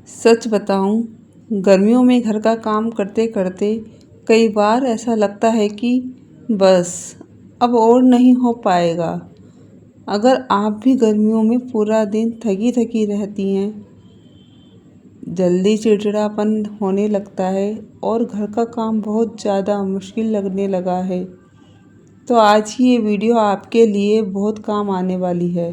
सच बताऊं, गर्मियों में घर का काम करते करते कई बार ऐसा लगता है कि बस अब और नहीं हो पाएगा। अगर आप भी गर्मियों में पूरा दिन थकी थकी रहती हैं, जल्दी चिड़चिड़ापन होने लगता है और घर का काम बहुत ज़्यादा मुश्किल लगने लगा है, तो आज की ये वीडियो आपके लिए बहुत काम आने वाली है।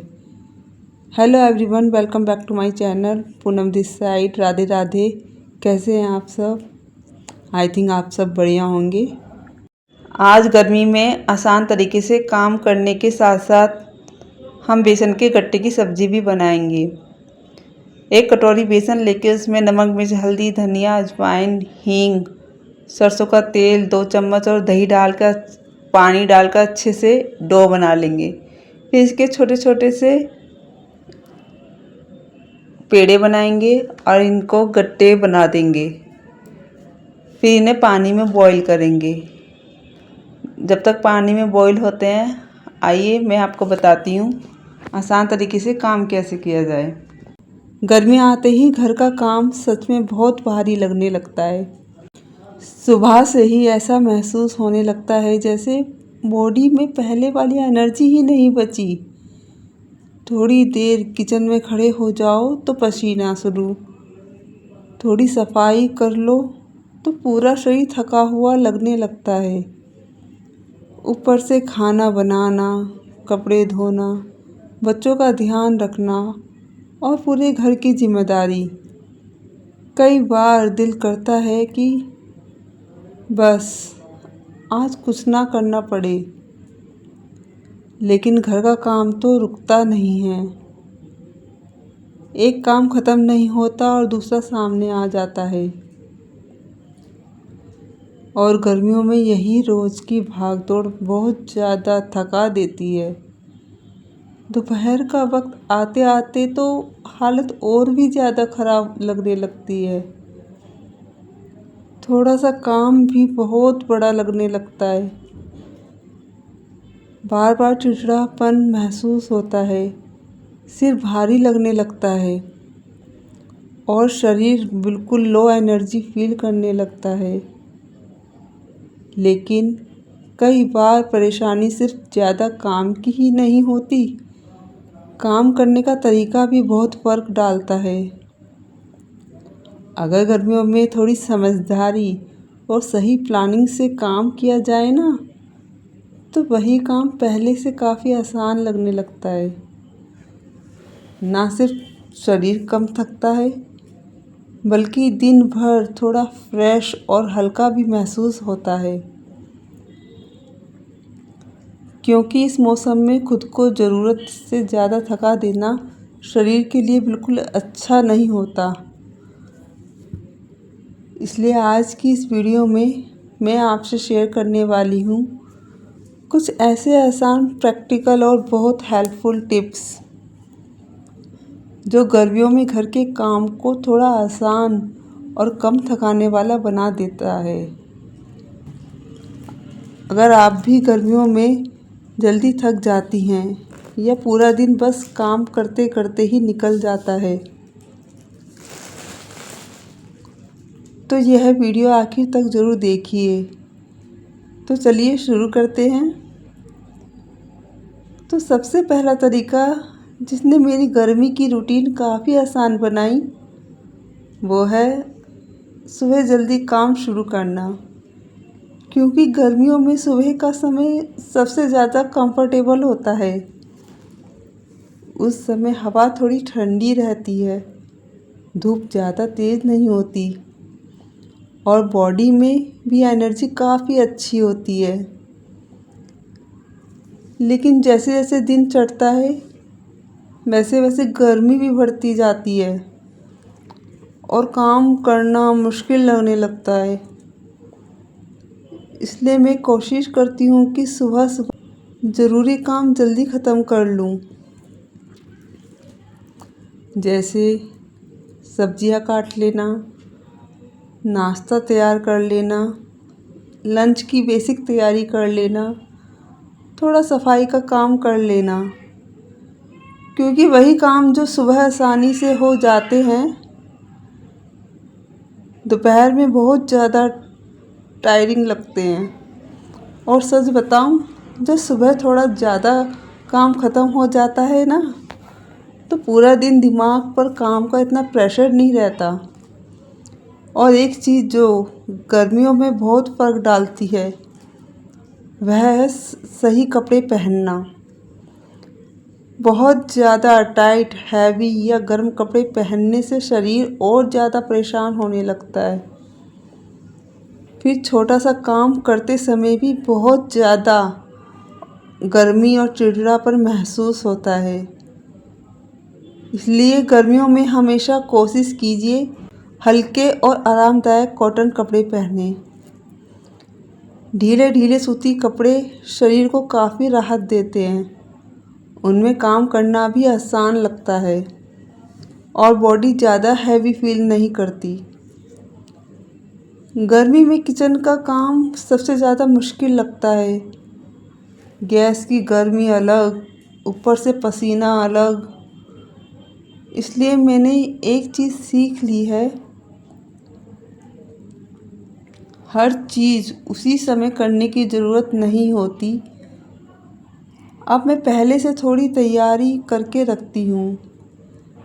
Hello everyone, welcome back to my channel Poonam this side. Radhe Radhe. कैसे हैं आप सब? आई थिंक आप सब बढ़िया होंगे। आज गर्मी में आसान तरीके से काम करने के साथ साथ हम बेसन के गट्टे की सब्जी भी बनाएंगे। एक कटोरी बेसन लेके उसमें नमक, मिर्च, हल्दी, धनिया, अजवाइन, हींग, सरसों का तेल, 2 चम्मच और दही डालकर पानी डालकर अच्छे से डो बना लेंगे। फिर इसके छोटे छोटे से पेड़े बनाएंगे और इनको गट्टे बना देंगे। फिर इन्हें पानी में बॉईल करेंगे। जब तक पानी में बॉईल होते हैं, आइए मैं आपको बताती हूँ आसान तरीके से काम कैसे किया जाए। गर्मी आते ही घर का काम सच में बहुत भारी लगने लगता है। सुबह से ही ऐसा महसूस होने लगता है जैसे बॉडी में पहले वाली एनर्जी ही नहीं बची। थोड़ी देर किचन में खड़े हो जाओ तो पसीना शुरू, थोड़ी सफाई कर लो तो पूरा शरीर थका हुआ लगने लगता है। ऊपर से खाना बनाना, कपड़े धोना, बच्चों का ध्यान रखना और पूरे घर की जिम्मेदारी। कई बार दिल करता है कि बस आज कुछ ना करना पड़े, लेकिन घर का काम तो रुकता नहीं है। एक काम खत्म नहीं होता और दूसरा सामने आ जाता है। और गर्मियों में यही रोज की भागदौड़ बहुत ज़्यादा थका देती है। दोपहर का वक्त आते आते तो हालत और भी ज़्यादा खराब लगने लगती है। थोड़ा सा काम भी बहुत बड़ा लगने लगता है। बार बार चिड़चिड़ापन महसूस होता है, सिर भारी लगने लगता है और शरीर बिल्कुल लो एनर्जी फील करने लगता है। लेकिन कई बार परेशानी सिर्फ ज़्यादा काम की ही नहीं होती, काम करने का तरीका भी बहुत फ़र्क डालता है। अगर गर्मियों में थोड़ी समझदारी और सही प्लानिंग से काम किया जाए ना, तो वही काम पहले से काफ़ी आसान लगने लगता है। ना सिर्फ शरीर कम थकता है, बल्कि दिन भर थोड़ा फ्रेश और हल्का भी महसूस होता है। क्योंकि इस मौसम में खुद को ज़रूरत से ज़्यादा थका देना शरीर के लिए बिल्कुल अच्छा नहीं होता। इसलिए आज की इस वीडियो में मैं आपसे शेयर करने वाली हूँ कुछ ऐसे आसान, प्रैक्टिकल और बहुत हेल्पफुल टिप्स जो गर्मियों में घर के काम को थोड़ा आसान और कम थकाने वाला बना देता है। अगर आप भी गर्मियों में जल्दी थक जाती हैं या पूरा दिन बस काम करते करते ही निकल जाता है, तो यह वीडियो आखिर तक ज़रूर देखिए। तो चलिए शुरू करते हैं। तो सबसे पहला तरीका जिसने मेरी गर्मी की रूटीन काफ़ी आसान बनाई, वो है सुबह जल्दी काम शुरू करना। क्योंकि गर्मियों में सुबह का समय सबसे ज़्यादा कंफर्टेबल होता है। उस समय हवा थोड़ी ठंडी रहती है, धूप ज़्यादा तेज़ नहीं होती और बॉडी में भी एनर्जी काफ़ी अच्छी होती है। लेकिन जैसे जैसे दिन चढ़ता है, वैसे वैसे गर्मी भी बढ़ती जाती है और काम करना मुश्किल लगने लगता है। इसलिए मैं कोशिश करती हूँ कि सुबह सुबह ज़रूरी काम जल्दी ख़त्म कर लूँ। जैसे सब्जियाँ काट लेना, नाश्ता तैयार कर लेना, लंच की बेसिक तैयारी कर लेना, थोड़ा सफाई का काम कर लेना। क्योंकि वही काम जो सुबह आसानी से हो जाते हैं, दोपहर में बहुत ज़्यादा टायरिंग लगते हैं। और सच बताऊं, जब सुबह थोड़ा ज़्यादा काम ख़त्म हो जाता है ना, तो पूरा दिन दिमाग पर काम का इतना प्रेशर नहीं रहता। और एक चीज़ जो गर्मियों में बहुत फ़र्क डालती है, वह है सही कपड़े पहनना। बहुत ज़्यादा टाइट, हैवी या गर्म कपड़े पहनने से शरीर और ज़्यादा परेशान होने लगता है। फिर छोटा सा काम करते समय भी बहुत ज़्यादा गर्मी और चिड़चिड़ापन महसूस होता है। इसलिए गर्मियों में हमेशा कोशिश कीजिए हल्के और आरामदायक कॉटन कपड़े पहने। ढीले ढीले सूती कपड़े शरीर को काफ़ी राहत देते हैं। उनमें काम करना भी आसान लगता है और बॉडी ज़्यादा हैवी फील नहीं करती। गर्मी में किचन का काम सबसे ज़्यादा मुश्किल लगता है। गैस की गर्मी अलग, ऊपर से पसीना अलग। इसलिए मैंने एक चीज़ सीख ली है, हर चीज़ उसी समय करने की ज़रूरत नहीं होती। अब मैं पहले से थोड़ी तैयारी करके रखती हूँ,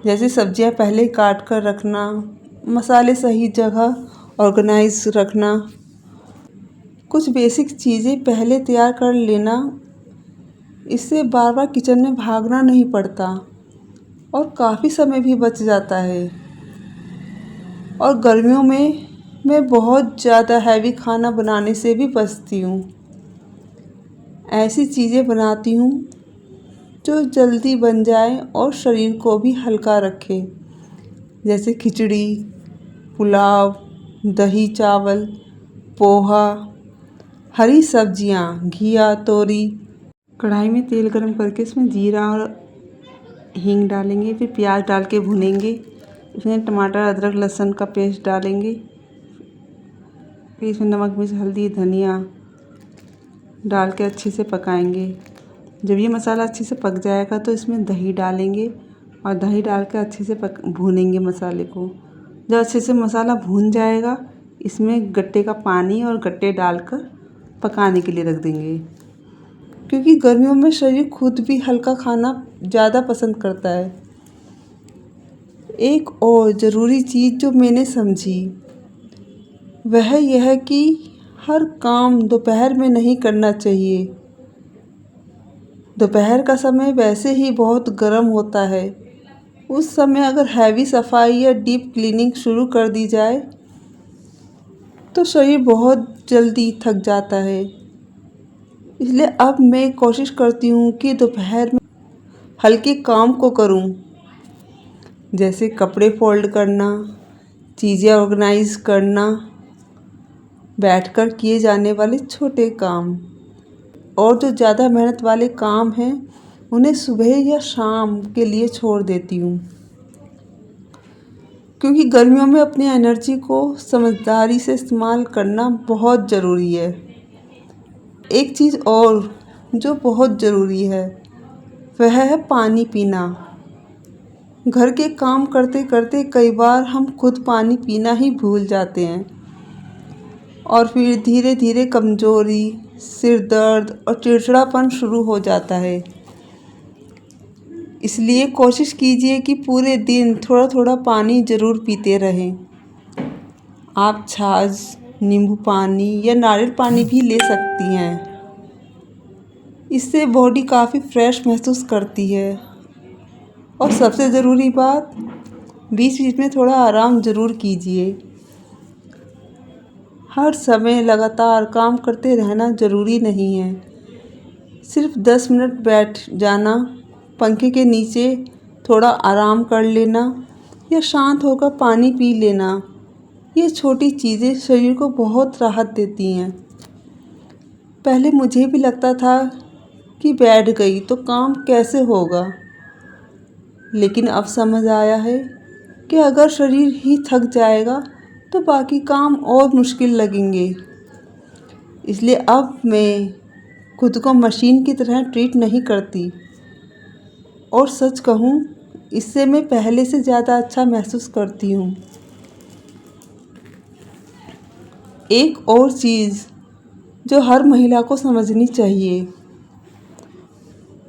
जैसे सब्जियाँ पहले काट कर रखना, मसाले सही जगह ऑर्गेनाइज रखना, कुछ बेसिक चीज़ें पहले तैयार कर लेना। इससे बार बार किचन में भागना नहीं पड़ता और काफ़ी समय भी बच जाता है। और गर्मियों में मैं बहुत ज़्यादा हैवी खाना बनाने से भी बचती हूँ। ऐसी चीज़ें बनाती हूँ जो जल्दी बन जाए और शरीर को भी हल्का रखे, जैसे खिचड़ी, पुलाव, दही चावल, पोहा, हरी सब्जियाँ, घिया, तोरी। कढ़ाई में तेल गरम करके इसमें जीरा और हींग डालेंगे, फिर प्याज डाल के भुनेंगे। इसमें टमाटर, अदरक, लहसुन का पेस्ट डालेंगे। फिर इसमें नमक, मिर्च, हल्दी, धनिया डाल के अच्छे से पकाएंगे। जब ये मसाला अच्छे से पक जाएगा तो इसमें दही डालेंगे और दही डाल के अच्छे से भूनेंगे मसाले को। जब अच्छे से मसाला भून जाएगा, इसमें गट्टे का पानी और गट्टे डालकर पकाने के लिए रख देंगे, क्योंकि गर्मियों में शरीर खुद भी हल्का खाना ज़्यादा पसंद करता है। एक और ज़रूरी चीज़ जो मैंने समझी, वह यह है कि हर काम दोपहर में नहीं करना चाहिए। दोपहर का समय वैसे ही बहुत गर्म होता है। उस समय अगर हैवी सफाई या डीप क्लीनिंग शुरू कर दी जाए तो शरीर बहुत जल्दी थक जाता है। इसलिए अब मैं कोशिश करती हूँ कि दोपहर में हल्के काम को करूँ, जैसे कपड़े फोल्ड करना, चीज़ें ऑर्गेनाइज करना, बैठकर किए जाने वाले छोटे काम। और जो ज़्यादा मेहनत वाले काम हैं उन्हें सुबह या शाम के लिए छोड़ देती हूँ, क्योंकि गर्मियों में अपनी एनर्जी को समझदारी से इस्तेमाल करना बहुत ज़रूरी है। एक चीज़ और जो बहुत ज़रूरी है, वह है पानी पीना। घर के काम करते करते कई बार हम खुद पानी पीना ही भूल जाते हैं और फिर धीरे धीरे कमज़ोरी, सिर दर्द और चिड़चिड़ापन शुरू हो जाता है। इसलिए कोशिश कीजिए कि पूरे दिन थोड़ा थोड़ा पानी ज़रूर पीते रहें। आप छाछ, नींबू पानी या नारियल पानी भी ले सकती हैं। इससे बॉडी काफ़ी फ्रेश महसूस करती है। और सबसे ज़रूरी बात, बीच बीच में थोड़ा आराम ज़रूर कीजिए। हर समय लगातार काम करते रहना ज़रूरी नहीं है। सिर्फ 10 मिनट बैठ जाना, पंखे के नीचे थोड़ा आराम कर लेना या शांत होकर पानी पी लेना, ये छोटी चीज़ें शरीर को बहुत राहत देती हैं। पहले मुझे भी लगता था कि बैठ गई तो काम कैसे होगा, लेकिन अब समझ आया है कि अगर शरीर ही थक जाएगा तो बाकी काम और मुश्किल लगेंगे। इसलिए अब मैं खुद को मशीन की तरह ट्रीट नहीं करती। और सच कहूँ, इससे मैं पहले से ज़्यादा अच्छा महसूस करती हूँ। एक और चीज़ जो हर महिला को समझनी चाहिए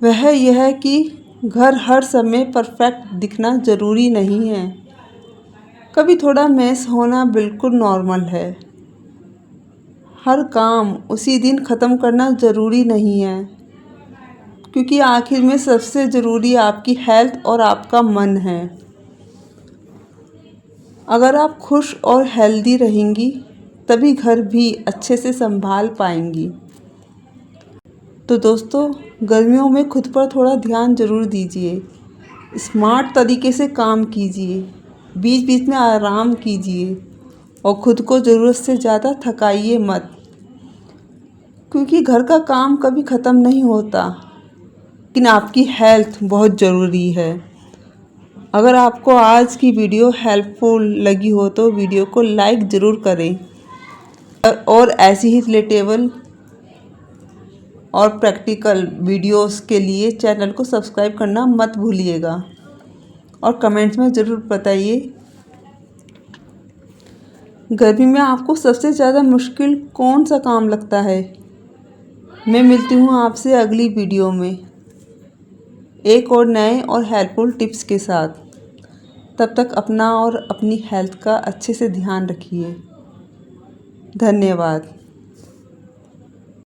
वह यह है कि घर हर समय परफेक्ट दिखना ज़रूरी नहीं है। कभी थोड़ा मैस होना बिल्कुल नॉर्मल है। हर काम उसी दिन ख़त्म करना ज़रूरी नहीं है, क्योंकि आखिर में सबसे ज़रूरी आपकी हेल्थ और आपका मन है। अगर आप खुश और हेल्दी रहेंगी तभी घर भी अच्छे से संभाल पाएंगी। तो दोस्तों, गर्मियों में खुद पर थोड़ा ध्यान ज़रूर दीजिए। स्मार्ट तरीके से काम कीजिए, बीच बीच में आराम कीजिए और खुद को ज़रूरत से ज़्यादा थकाइए मत, क्योंकि घर का काम कभी ख़त्म नहीं होता। लेकिन आपकी हेल्थ बहुत ज़रूरी है। अगर आपको आज की वीडियो हेल्पफुल लगी हो तो वीडियो को लाइक ज़रूर करें और ऐसी ही रिलेटेबल और प्रैक्टिकल वीडियोस के लिए चैनल को सब्सक्राइब करना मत भूलिएगा और कमेंट्स में ज़रूर बताइए गर्मी में आपको सबसे ज़्यादा मुश्किल कौन सा काम लगता है। मैं मिलती हूँ आपसे अगली वीडियो में एक और नए और हेल्पफुल टिप्स के साथ। तब तक अपना और अपनी हेल्थ का अच्छे से ध्यान रखिए। धन्यवाद।